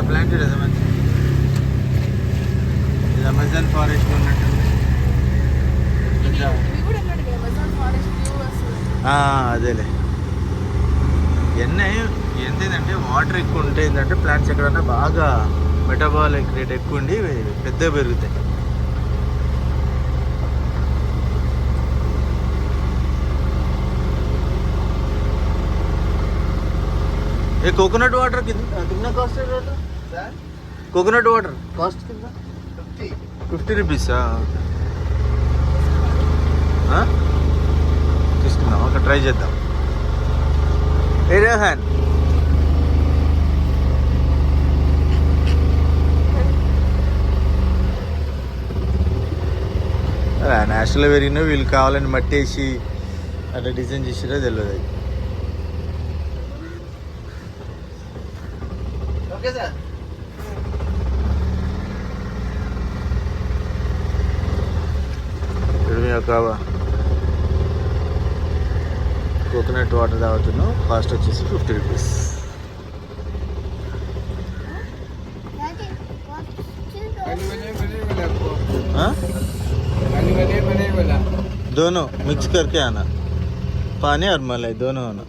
Plant చూడదా మంచి ఇది Amazon forest ఉన్నట్టుంది. అదేలే ఎన్నో ఏంటంటే వాటర్ ఎక్కువ ఉంటే ఏంటంటే ప్లాంట్స్ ఎక్కడన్నా బాగా మెటబాలిక్ రేట్ ఎక్కువ ఉండి పెద్దగా పెరుగుతాయి. ये कोकोनट वाटर कितना कॉस्ट है वाटर? कोकोनट वाटर कॉस्ट कितना? 50 रुपीस తీసుకుందాం ఒక ట్రై చేద్దాం. ఏ రేహాన్ నేషనల్ పెరిగినా వీళ్ళు కావాలని మట్టేసి అట్లా డిజైన్ చేసిరో తెలియదు. అది ఓకే సార్. ఇప్పుడు మీ యొక్క కోకోనట్ వాటర్ తాగుతున్నాం. కాస్ట్ వచ్చేసి 50 రూపీస్. दोनों मिक्स करके आना, पानी और मलाई दोनों आना.